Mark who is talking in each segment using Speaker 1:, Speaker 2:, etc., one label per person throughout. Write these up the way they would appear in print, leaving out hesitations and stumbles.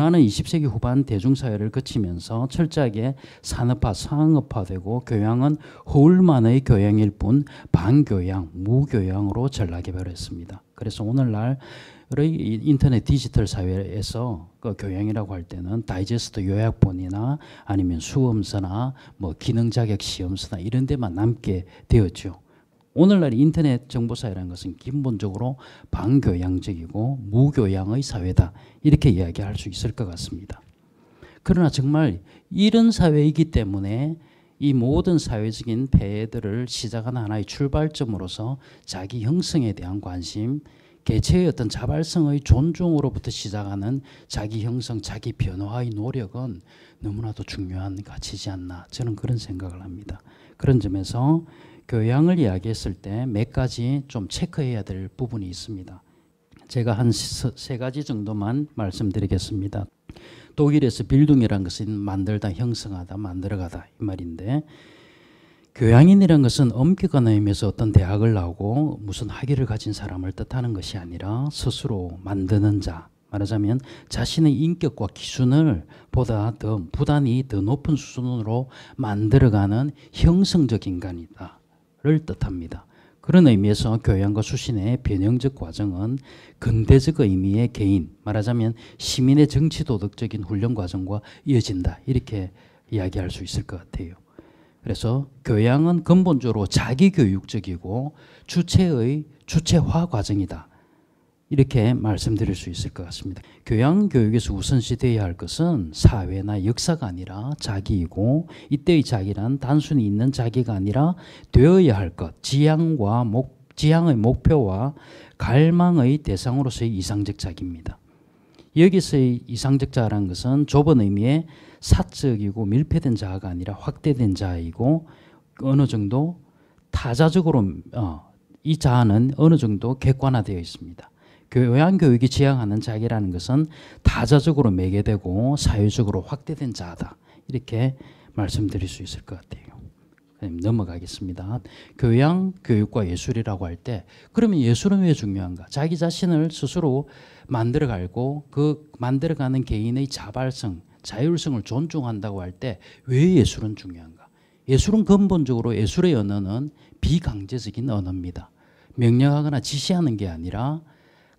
Speaker 1: 문화는 20세기 후반 대중사회를 거치면서 철저하게 산업화, 상업화되고 교양은 허울만의 교양일 뿐 반교양, 무교양으로 전락해 버렸습니다. 그래서 오늘날의 인터넷 디지털 사회에서 그 교양이라고 할 때는 다이제스트 요약본이나 아니면 수험서나 뭐 기능 자격 시험서나 이런 데만 남게 되었죠. 오늘날 인터넷 정보사회라는 것은 기본적으로 반교양적이고 무교양의 사회다, 이렇게 이야기할 수 있을 것 같습니다. 그러나 정말 이런 사회이기 때문에 이 모든 사회적인 폐해들을 시작하는 하나의 출발점으로서 자기 형성에 대한 관심, 개체의 어떤 자발성의 존중으로부터 시작하는 자기 형성, 자기 변화의 노력은 너무나도 중요한 가치지 않나, 저는 그런 생각을 합니다. 그런 점에서 교양을 이야기했을 때 몇 가지 좀 체크해야 될 부분이 있습니다. 제가 한 세 가지 정도만 말씀드리겠습니다. 독일에서 빌둥이라는 것은 만들다, 형성하다, 만들어가다 이 말인데, 교양인이라는 것은 엄격한 의미에서 어떤 대학을 나오고 무슨 학위를 가진 사람을 뜻하는 것이 아니라 스스로 만드는 자, 말하자면 자신의 인격과 기준을 보다 더 부단히 더 높은 수준으로 만들어가는 형성적 인간이다 를 뜻합니다. 그런 의미에서 교양과 수신의 변형적 과정은 근대적 의미의 개인, 말하자면 시민의 정치도덕적인 훈련 과정과 이어진다, 이렇게 이야기할 수 있을 것 같아요. 그래서 교양은 근본적으로 자기교육적이고 주체화 과정이다, 이렇게 말씀드릴 수 있을 것 같습니다. 교양교육에서 우선시되어야 할 것은 사회나 역사가 아니라 자기이고, 이때의 자기란 단순히 있는 자기가 아니라 되어야 할 것, 지향의 목표와 갈망의 대상으로서의 이상적 자기입니다. 여기서의 이상적 자라는 것은 좁은 의미의 사적이고 밀폐된 자아가 아니라 확대된 자아이고, 어느 정도 타자적으로 이 자아는 어느 정도 객관화되어 있습니다. 교양교육이 지향하는 자기라는 것은 타자적으로 매개되고 사회적으로 확대된 자아다, 이렇게 말씀드릴 수 있을 것 같아요. 넘어가겠습니다. 교양, 교육과 예술이라고 할 때, 그러면 예술은 왜 중요한가? 자기 자신을 스스로 만들어가고 그 만들어가는 개인의 자발성, 자율성을 존중한다고 할 때 왜 예술은 중요한가? 예술은 근본적으로, 예술의 언어는 비강제적인 언어입니다. 명령하거나 지시하는 게 아니라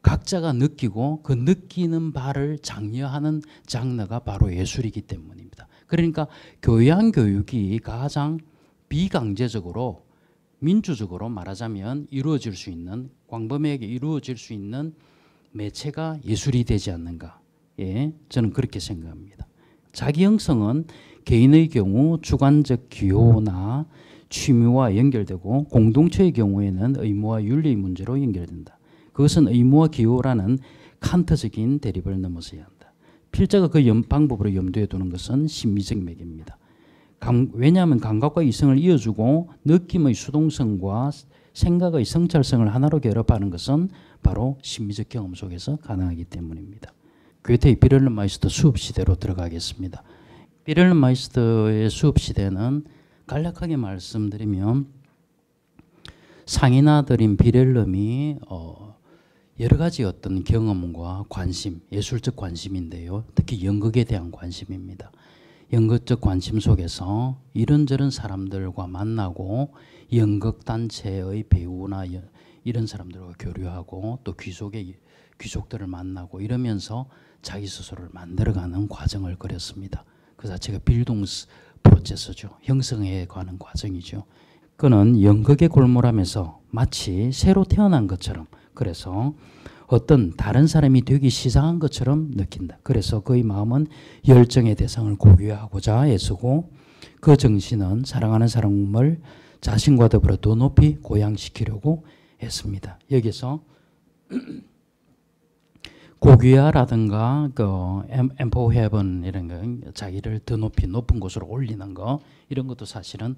Speaker 1: 각자가 느끼고 그 느끼는 바를 장려하는 장르가 바로 예술이기 때문입니다. 그러니까 교양교육이 가장 비강제적으로 민주적으로 말하자면 이루어질 수 있는, 광범위하게 이루어질 수 있는 매체가 예술이 되지 않는가, 저는 그렇게 생각합니다. 자기 형성은 개인의 경우 주관적 기호나 취미와 연결되고, 공동체의 경우에는 의무와 윤리의 문제로 연결된다. 그것은 의무와 기호라는 칸트적인 대립을 넘어서야 한다. 필자가 그 방법으로 염두에 두는 것은 심미적 매개입니다. 왜냐하면 감각과 이성을 이어주고 느낌의 수동성과 생각의 성찰성을 하나로 결합하는 것은 바로 심미적 경험 속에서 가능하기 때문입니다. 괴테의 비렐름 마이스터 수업시대로 들어가겠습니다. 비렐름 마이스터의 수업시대는 간략하게 말씀드리면, 상인아들인 비렐름이 여러 가지 어떤 경험과 관심, 예술적 관심인데요. 특히 연극에 대한 관심입니다. 연극적 관심 속에서 이런저런 사람들과 만나고, 연극단체의 배우나 이런 사람들과 교류하고, 또 귀족들을 만나고 이러면서 자기 스스로를 만들어가는 과정을 그렸습니다. 그 자체가 빌동스 프로세스죠. 형성해 가는 과정이죠. 그는 연극에 골몰하면서 마치 새로 태어난 것처럼, 그래서 어떤 다른 사람이 되기 시작한 것처럼 느낀다. 그래서 그의 마음은 열정의 대상을 고귀하고자 애쓰고, 그 정신은 사랑하는 사람을 자신과 더불어 더 높이 고양시키려고 했습니다. 여기서 고귀하라든가 엠포 헤븐 이런 거, 자기를 더 높이 높은 곳으로 올리는 거, 이런 것도 사실은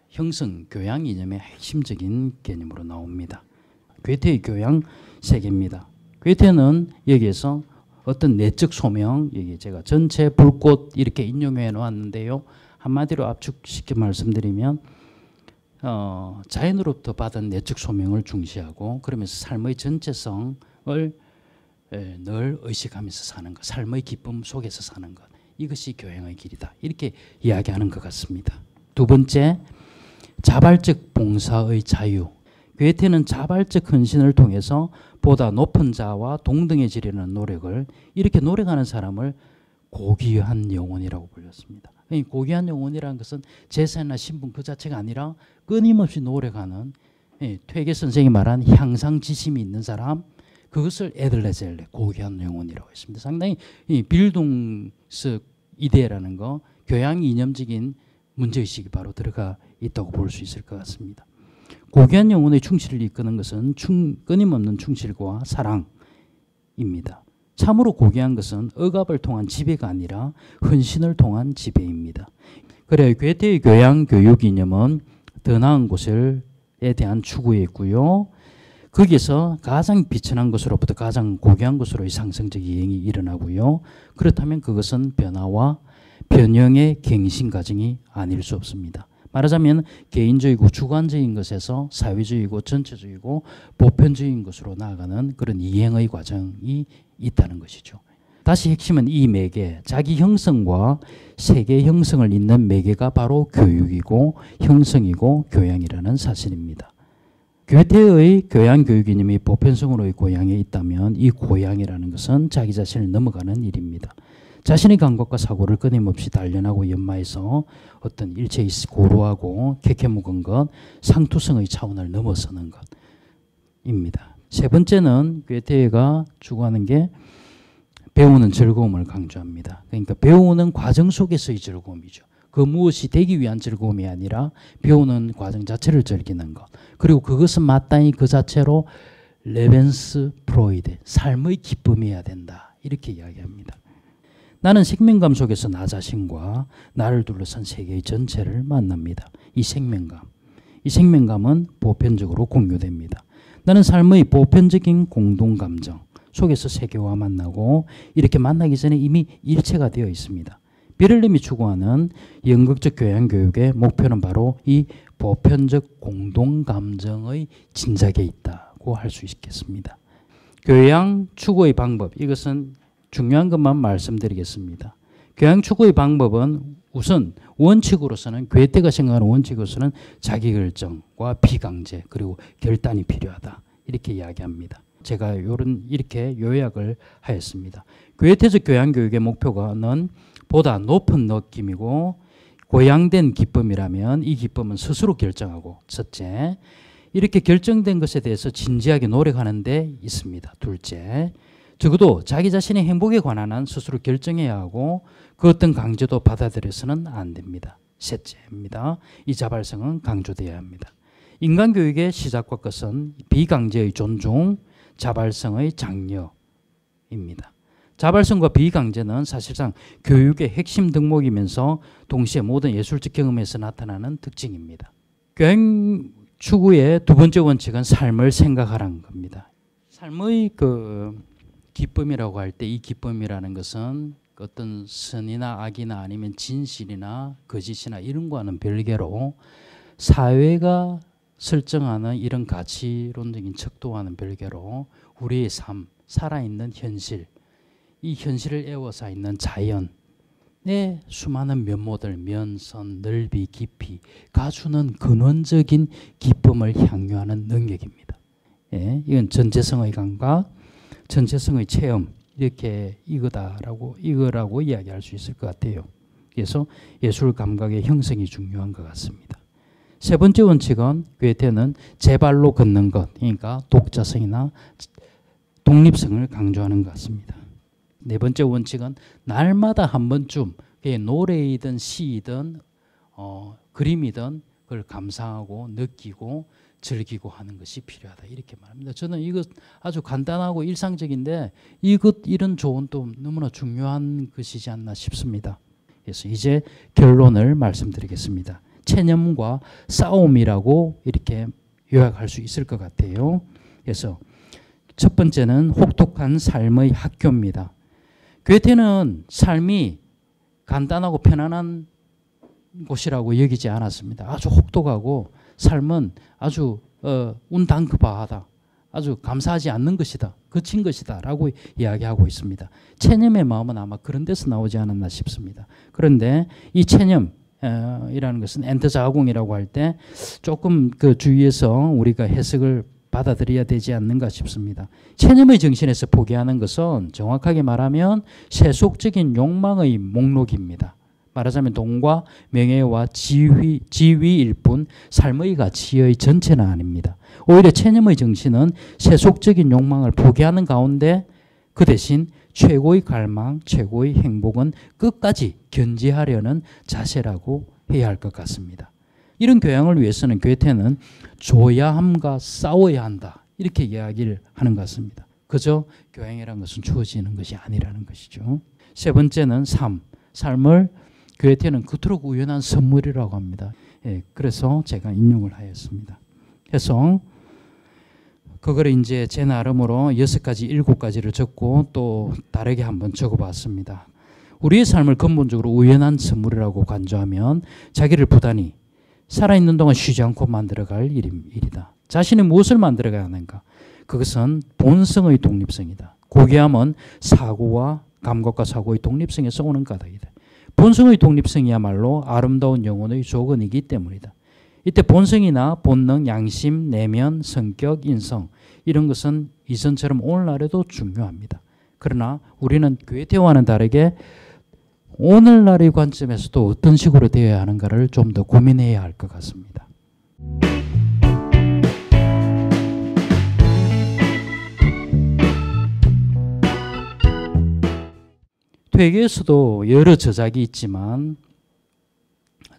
Speaker 1: 형성, 교양 이념의 핵심적인 개념으로 나옵니다. 괴테의 교양 세계입니다. 괴테는 여기에서 어떤 내적 소명, 여기 제가 전체 불꽃 이렇게 인용해 놓았는데요. 한마디로 압축시켜 말씀드리면, 자연으로부터 받은 내적 소명을 중시하고, 그러면서 삶의 전체성을 늘 의식하면서 사는 것, 삶의 기쁨 속에서 사는 것, 이것이 교양의 길이다. 이렇게 이야기하는 것 같습니다. 두 번째, 자발적 봉사의 자유. 괴테는 자발적 헌신을 통해서 보다 높은 자와 동등해지려는 노력을, 이렇게 노력하는 사람을 고귀한 영혼이라고 불렸습니다. 고귀한 영혼이라는 것은 재산이나 신분 그 자체가 아니라 끊임없이 노력하는, 퇴계 선생이 말한 향상지심이 있는 사람, 그것을 에들레젤레, 고귀한 영혼이라고 했습니다. 상당히 빌동스 이데라는 거, 교양 이념적인 문제의식이 바로 들어가 있다고 볼 수 있을 것 같습니다. 고귀한 영혼의 충실을 이끄는 것은 끊임없는 충실과 사랑입니다. 참으로 고귀한 것은 억압을 통한 지배가 아니라 헌신을 통한 지배입니다. 그래야 괴테의 교양 교육 이념은 더 나은 곳에 대한 추구에 있고요. 거기서 가장 비천한 것으로부터 가장 고귀한 것으로의 상승적 이행이 일어나고요. 그렇다면 그것은 변화와 변형의 갱신 과정이 아닐 수 없습니다. 말하자면 개인적이고 주관적인 것에서 사회주의고 전체주의고 보편적인 것으로 나아가는 그런 이행의 과정이 있다는 것이죠. 다시 핵심은 이 매개, 자기 형성과 세계 형성을 잇는 매개가 바로 교육이고 형성이고 교양이라는 사실입니다. 괴테의 교양 교육 이념이 보편성으로의 고향에 있다면 이 고향이라는 것은 자기 자신을 넘어가는 일입니다. 자신의 감각과 사고를 끊임없이 단련하고 연마해서 어떤 일체의 고루하고 캐캐묵은 것, 상투성의 차원을 넘어서는 것입니다. 세 번째는 괴테가 추구하는 게 배우는 즐거움을 강조합니다. 그러니까 배우는 과정 속에서의 즐거움이죠. 그 무엇이 되기 위한 즐거움이 아니라 배우는 과정 자체를 즐기는 것. 그리고 그것은 마땅히 그 자체로 레벤스 프로이드, 삶의 기쁨이어야 된다. 이렇게 이야기합니다. 나는 생명감 속에서 나 자신과 나를 둘러싼 세계의 전체를 만납니다. 이 생명감은 보편적으로 공유됩니다. 나는 삶의 보편적인 공동감정 속에서 세계와 만나고 이렇게 만나기 전에 이미 일체가 되어 있습니다. 베를림이 추구하는 연극적 교양 교육의 목표는 바로 이 보편적 공동감정의 진작에 있다고 할 수 있겠습니다. 교양 추구의 방법, 이것은 중요한 것만 말씀드리겠습니다. 교양 추구의 방법은 우선 원칙으로서는 괴테가 생각하는 원칙으로서는 자기결정과 비강제 그리고 결단이 필요하다. 이렇게 이야기합니다. 제가 이렇게 요약을 하였습니다. 괴테적 교양 교육의 목표는 보다 높은 느낌이고 고양된 기쁨이라면 이 기쁨은 스스로 결정하고 첫째, 이렇게 결정된 것에 대해서 진지하게 노력하는 데 있습니다. 둘째, 적어도 자기 자신의 행복에 관한 한 스스로 결정해야 하고 그 어떤 강제도 받아들여서는 안 됩니다. 셋째입니다. 이 자발성은 강조되어야 합니다. 인간교육의 시작과 끝은 비강제의 존중, 자발성의 장려입니다. 자발성과 비강제는 사실상 교육의 핵심 덕목이면서 동시에 모든 예술적 경험에서 나타나는 특징입니다. 교양 추구의 두 번째 원칙은 삶을 생각하라는 겁니다. 삶의 기쁨이라고 할 때 이 기쁨이라는 것은 어떤 선이나 악이나 아니면 진실이나 거짓이나 이런 거와는 별개로 사회가 설정하는 이런 가치론적인 척도와는 별개로 우리의 삶, 살아있는 현실, 이 현실을 에워싸 있는 자연의 수많은 면모들, 면선, 넓이, 깊이 가주는 근원적인 기쁨을 향유하는 능력입니다. 예, 이건 전체성의 감각, 전체성의 체험, 이렇게 이거라고 이야기할 수 있을 것 같아요. 그래서 예술 감각의 형성이 중요한 것 같습니다. 세 번째 원칙은 괴테는 제 발로 걷는 것, 그러니까 독자성이나 독립성을 강조하는 것 같습니다. 네 번째 원칙은 날마다 한 번쯤 노래이든 시이든 그림이든 그걸 감상하고 느끼고 즐기고 하는 것이 필요하다. 이렇게 말합니다. 저는 이것 아주 간단하고 일상적인데 이런 조언도 너무나 중요한 것이지 않나 싶습니다. 그래서 이제 결론을 말씀드리겠습니다. 체념과 싸움이라고 이렇게 요약할 수 있을 것 같아요. 그래서 첫 번째는 혹독한 삶의 학교입니다. 괴테는 삶이 간단하고 편안한 곳이라고 여기지 않았습니다. 아주 혹독하고 삶은 아주 운당크바하다. 아주 감사하지 않는 것이다. 그친 것이다. 라고 이야기하고 있습니다. 체념의 마음은 아마 그런 데서 나오지 않았나 싶습니다. 그런데 이 체념이라는 것은 엔터자궁이라고 할 때 조금 그 주위에서 우리가 해석을 받아들여야 되지 않는가 싶습니다. 체념의 정신에서 포기하는 것은 정확하게 말하면 세속적인 욕망의 목록입니다. 말하자면 돈과 명예와 지위일 뿐 삶의 가치의 전체는 아닙니다. 오히려 체념의 정신은 세속적인 욕망을 포기하는 가운데 그 대신 최고의 갈망, 최고의 행복은 끝까지 견지하려는 자세라고 해야 할 것 같습니다. 이런 교양을 위해서는 괴테는 줘야 함과 싸워야 한다. 이렇게 이야기를 하는 것 같습니다. 그저 교양이라는 것은 주어지는 것이 아니라는 것이죠. 세 번째는 삶을 괴테는 그토록 우연한 선물이라고 합니다. 예, 그래서 제가 인용을 하였습니다. 그래서 그거를 이제 제 나름으로 6가지, 7가지를 적고 또 다르게 한번 적어봤습니다. 우리의 삶을 근본적으로 우연한 선물이라고 간주하면 자기를 부단히 살아있는 동안 쉬지 않고 만들어갈 일이다. 자신이 무엇을 만들어가야 하는가? 그것은 본성의 독립성이다. 고귀함은 사고와 감각과 사고의 독립성에서 오는 까닭이다. 본성의 독립성이야말로 아름다운 영혼의 조건이기 때문이다. 이때 본성이나 본능, 양심, 내면, 성격, 인성 이런 것은 이전처럼 오늘날에도 중요합니다. 그러나 우리는 괴테와는 다르게 오늘날의 관점에서도 어떤 식으로 되어야 하는가를 좀 더 고민해야 할 것 같습니다. 퇴계에서도 여러 저작이 있지만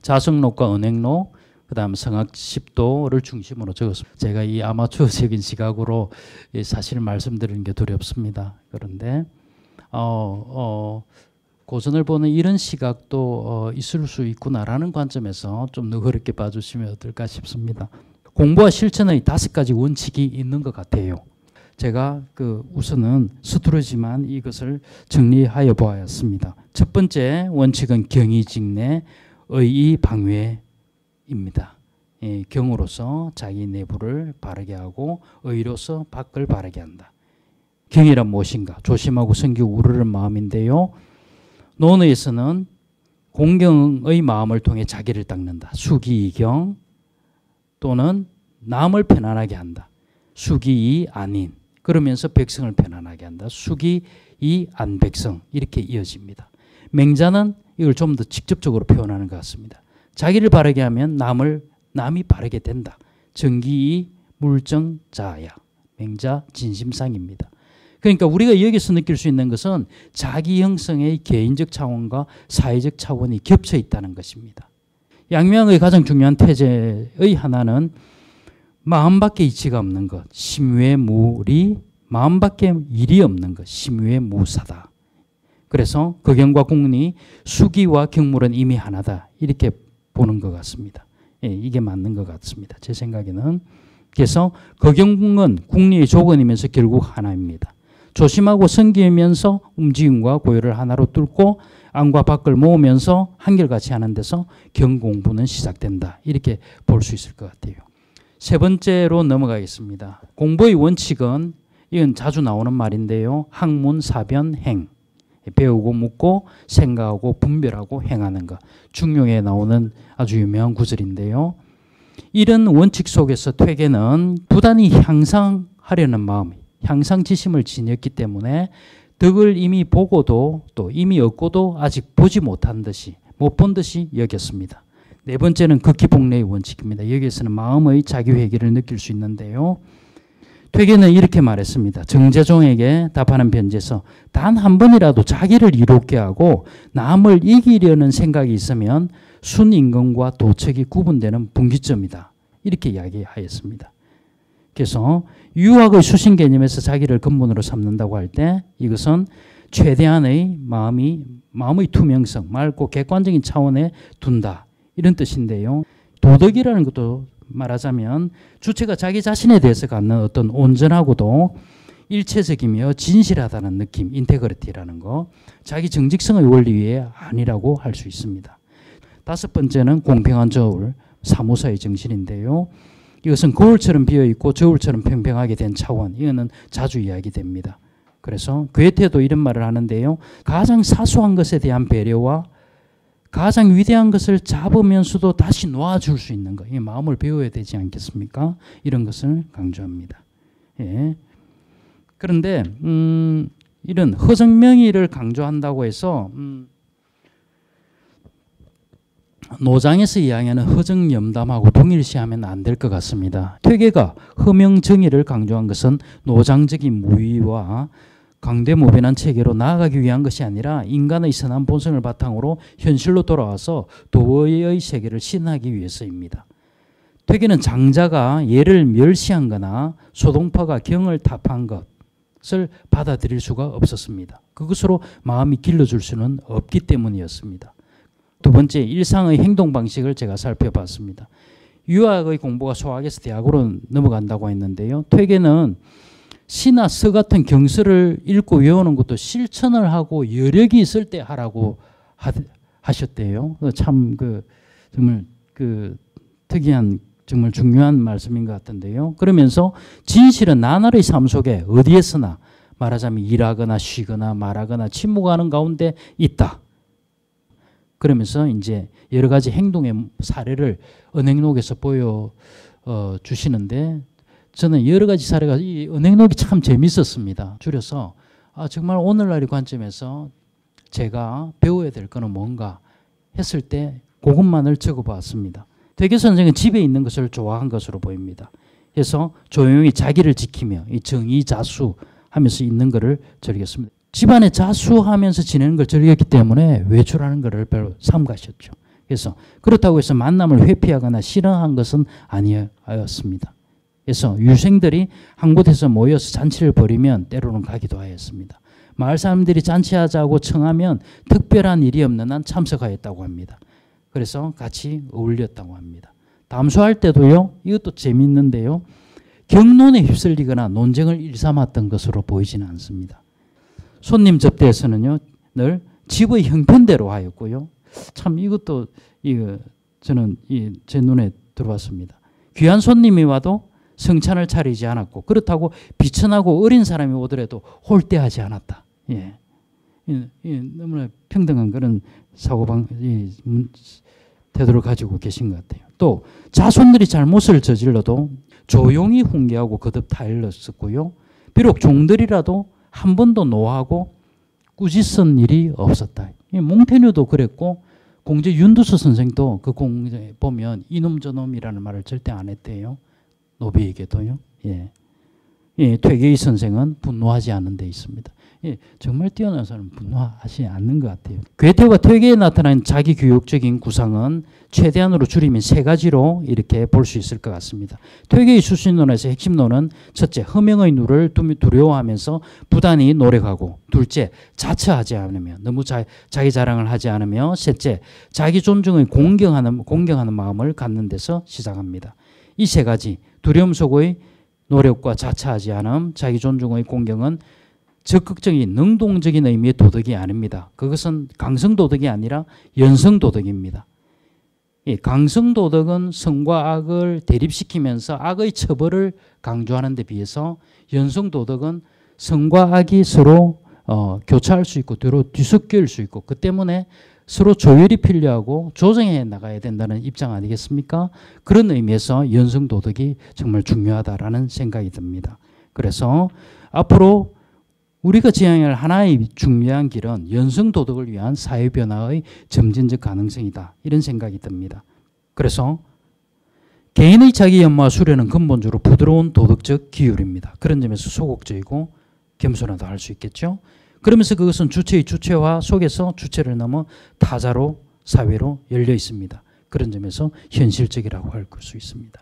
Speaker 1: 자성록과 은행록, 그 다음 성악십도를 중심으로 적었습니다. 제가 이 아마추어적인 시각으로 사실 말씀드리는 게 두렵습니다. 그런데 고전을 보는 이런 시각도 있을 수 있구나라는 관점에서 좀 너그럽게 봐주시면 어떨까 싶습니다. 공부와 실천의 5가지 원칙이 있는 것 같아요. 제가 우선은 서투르지만 이것을 정리하여 보았습니다. 첫 번째 원칙은 경의직내 의의방외입니다. 예, 경으로서 자기 내부를 바르게 하고 의로서 밖을 바르게 한다. 경이란 무엇인가? 조심하고 섬기고 우러른 마음인데요. 논의에서는 공경의 마음을 통해 자기를 닦는다. 수기이경 또는 남을 편안하게 한다. 수기이 안인. 그러면서 백성을 편안하게 한다. 수기이 안백성. 이렇게 이어집니다. 맹자는 이걸 좀 더 직접적으로 표현하는 것 같습니다. 자기를 바르게 하면 남이 바르게 된다. 정기이 물정자야. 맹자 진심상입니다. 그러니까 우리가 여기서 느낄 수 있는 것은 자기 형성의 개인적 차원과 사회적 차원이 겹쳐 있다는 것입니다. 양명의 가장 중요한 태제의 하나는 마음밖에 이치가 없는 것, 심외무리, 마음밖에 일이 없는 것, 심외무사다. 그래서 거경과 공리, 수기와 경물은 이미 하나다. 이렇게 보는 것 같습니다. 예, 이게 맞는 것 같습니다. 제 생각에는. 그래서 거경은 국리의 조건이면서 결국 하나입니다. 조심하고 섬기면서 움직임과 고요를 하나로 뚫고 안과 밖을 모으면서 한결같이 하는 데서 경공부는 시작된다. 이렇게 볼 수 있을 것 같아요. 세 번째로 넘어가겠습니다. 공부의 원칙은 이건 자주 나오는 말인데요. 학문, 사변, 행. 배우고 묻고 생각하고 분별하고 행하는 것. 중용에 나오는 아주 유명한 구절인데요. 이런 원칙 속에서 퇴계는 부단히 향상하려는 마음, 향상지심을 지녔기 때문에 덕을 이미 보고도 또 이미 얻고도 아직 보지 못한 듯이 못 본 듯이 여겼습니다. 네 번째는 극기복례의 원칙입니다. 여기에서는 마음의 자기회개를 느낄 수 있는데요. 퇴계는 이렇게 말했습니다. 정재종에게 답하는 편지에서 단 한 번이라도 자기를 이롭게 하고 남을 이기려는 생각이 있으면 순임금과 도척이 구분되는 분기점이다. 이렇게 이야기하였습니다. 그래서 유학의 수신 개념에서 자기를 근본으로 삼는다고 할 때 이것은 최대한의 마음의 투명성, 맑고 객관적인 차원에 둔다. 이런 뜻인데요. 도덕이라는 것도 말하자면 주체가 자기 자신에 대해서 갖는 어떤 온전하고도 일체적이며 진실하다는 느낌, 인테그리티라는 거, 자기 정직성의 원리에 아니라고 할 수 있습니다. 다섯 번째는 공평한 저울, 사무사의 정신인데요. 이것은 거울처럼 비어있고 저울처럼 평평하게 된 차원. 이거는 자주 이야기됩니다. 그래서 괴테도 이런 말을 하는데요. 가장 사소한 것에 대한 배려와 가장 위대한 것을 잡으면서도 다시 놓아줄 수 있는 것. 이 마음을 배워야 되지 않겠습니까? 이런 것을 강조합니다. 예. 그런데 이런 허정명의를 강조한다고 해서 노장에서 이야기하는 허정염담하고 동일시하면 안 될 것 같습니다. 퇴계가 허명정의를 강조한 것은 노장적인 무위와 강대무변한 체계로 나아가기 위한 것이 아니라 인간의 선한 본성을 바탕으로 현실로 돌아와서 도의 세계를 실현하기 위해서입니다. 퇴계는 장자가 예를 멸시한 거나 소동파가 경을 타파한 것을 받아들일 수가 없었습니다. 그것으로 마음이 길러줄 수는 없기 때문이었습니다. 두 번째, 일상의 행동 방식을 제가 살펴봤습니다. 유학의 공부가 소학에서 대학으로 넘어간다고 했는데요. 퇴계는 시나 서 같은 경서를 읽고 외우는 것도 실천을 하고 여력이 있을 때 하라고 하셨대요. 참 정말 특이한 정말 중요한 말씀인 것 같은데요. 그러면서 진실은 나날의 삶 속에 어디에서나 말하자면 일하거나 쉬거나 말하거나 침묵하는 가운데 있다. 그러면서 이제 여러 가지 행동의 사례를 은행록에서 보여 주시는데 저는 여러 가지 사례가 이 은행록이 참 재밌었습니다. 줄여서 정말 오늘날의 관점에서 제가 배워야 될 거는 뭔가 했을 때 그것만을 적어봤습니다. 퇴계 선생은 집에 있는 것을 좋아한 것으로 보입니다. 그래서 조용히 자기를 지키며 이 정의자수하면서 있는 것을 즐겼습니다. 집안에 자수하면서 지내는 걸 즐겼기 때문에 외출하는 것을 별로 삼가셨죠. 그래서 그렇다고 해서 만남을 회피하거나 싫어한 것은 아니었습니다. 그래서 유생들이 한 곳에서 모여서 잔치를 벌이면 때로는 가기도 하였습니다. 마을 사람들이 잔치하자고 청하면 특별한 일이 없는 한 참석하였다고 합니다. 그래서 같이 어울렸다고 합니다. 담수할 때도요. 이것도 재미있는데요. 경론에 휩쓸리거나 논쟁을 일삼았던 것으로 보이지는 않습니다. 손님 접대에서는요. 늘 집의 형편대로 하였고요. 참 이것도 저는 제 눈에 들어왔습니다. 귀한 손님이 와도 성찬을 차리지 않았고 그렇다고 비천하고 어린 사람이 오더라도 홀대하지 않았다. 예. 너무나 평등한 그런 태도를 가지고 계신 것 같아요. 또 자손들이 잘못을 저질러도 조용히 훈계하고 거듭 타일렀었고요. 비록 종들이라도 한 번도 노하고 꾸짖은 일이 없었다. 몽테뉴도 그랬고 공제 윤두수 선생도 그 공제 보면 이놈 저놈이라는 말을 절대 안 했대요. 노비에게도요. 예. 퇴계의 선생은 분노하지 않는 데 있습니다. 정말 뛰어난 사람은 분노하지 않는 것 같아요. 괴테와 퇴계에 나타난 자기 교육적인 구상은 최대한으로 줄이면 세 가지로 이렇게 볼 수 있을 것 같습니다. 퇴계의 수신론에서 핵심론은 첫째, 허명의 누를 두려워하면서 부단히 노력하고, 둘째, 자처하지 않으며 너무 자기 자랑을 하지 않으며, 셋째, 자기 존중의 공경하는 마음을 갖는 데서 시작합니다. 이 세 가지, 두려움 속의 노력과 자처하지 않음, 자기 존중의 공경은 적극적인 능동적인 의미의 도덕이 아닙니다. 그것은 강성도덕이 아니라 연성도덕입니다. 강성도덕은 성과 악을 대립시키면서 악의 처벌을 강조하는 데 비해서 연성도덕은 성과 악이 서로 교차할 수 있고 뒤섞일 수 있고 그 때문에 서로 조율이 필요하고 조정해 나가야 된다는 입장 아니겠습니까? 그런 의미에서 연성도덕이 정말 중요하다라는 생각이 듭니다. 그래서 앞으로 우리가 지향할 하나의 중요한 길은 연성도덕을 위한 사회변화의 점진적 가능성이다. 이런 생각이 듭니다. 그래서 개인의 자기 연마와 수련은 근본적으로 부드러운 도덕적 기율입니다. 그런 점에서 소극적이고 겸손하다 할 수 있겠죠. 그러면서 그것은 주체의 주체화 속에서 주체를 넘어 타자로 사회로 열려 있습니다. 그런 점에서 현실적이라고 할 수 있습니다.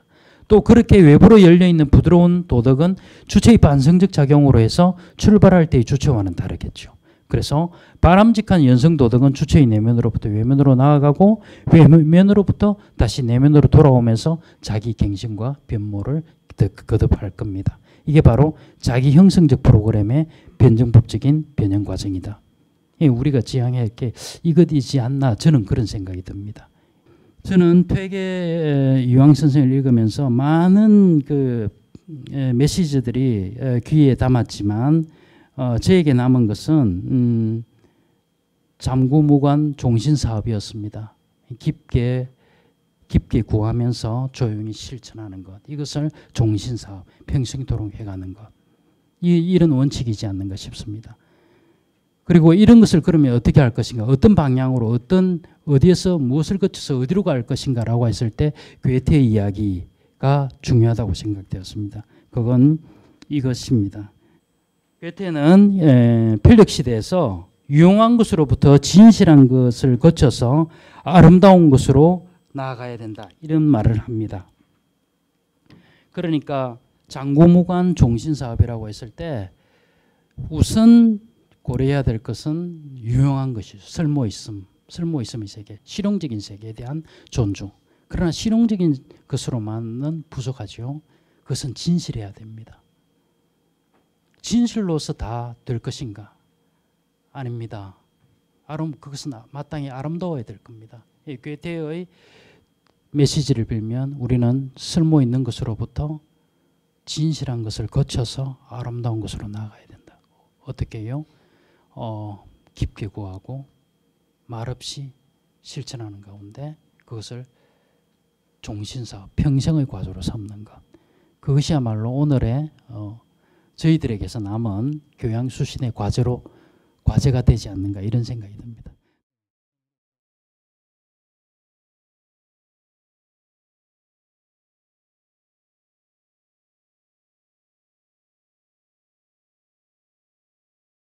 Speaker 1: 또 그렇게 외부로 열려있는 부드러운 도덕은 주체의 반성적 작용으로 해서 출발할 때의 주체와는 다르겠죠. 그래서 바람직한 연성도덕은 주체의 내면으로부터 외면으로 나아가고 외면으로부터 다시 내면으로 돌아오면서 자기 갱신과 변모를 거듭할 겁니다. 이게 바로 자기 형성적 프로그램의 변정법적인 변형 과정이다. 우리가 지향해야 할 게 이것이지 않나 저는 그런 생각이 듭니다. 저는 퇴계 이황 선생을 읽으면서 많은 그 메시지들이 귀에 담았지만 저에게 남은 것은 잠구무관 종신사업이었습니다. 깊게 구하면서 조용히 실천하는 것. 이것을 종신사업, 평생토록 해가는 것. 이런 원칙이지 않는가 싶습니다. 그리고 이런 것을 그러면 어떻게 할 것인가, 어떤 방향으로, 어디에서 무엇을 거쳐서 어디로 갈 것인가라고 했을 때 괴테의 이야기가 중요하다고 생각되었습니다. 그건 이것입니다. 괴테는 필력 시대에서 유용한 것으로부터 진실한 것을 거쳐서 아름다운 것으로 나아가야 된다, 이런 말을 합니다. 그러니까 장구무관 종신사업이라고 했을 때 우선 고려해야 될 것은 유용한 것이죠. 쓸모있음의 세계, 실용적인 세계에 대한 존중. 그러나 실용적인 것으로만은 부족하죠. 그것은 진실해야 됩니다. 진실로서 다 될 것인가? 아닙니다. 그것은 마땅히 아름다워야 될 겁니다. 괴테의 메시지를 빌면 우리는 쓸모있는 것으로부터 진실한 것을 거쳐서 아름다운 것으로 나아가야 된다. 어떻게 해요? 깊게 구하고 말없이 실천하는 가운데 그것을 종신사업, 평생의 과제로 삼는 것. 그것이야말로 오늘의 저희들에게서 남은 교양 수신의 과제가 되지 않는가, 이런 생각이 듭니다.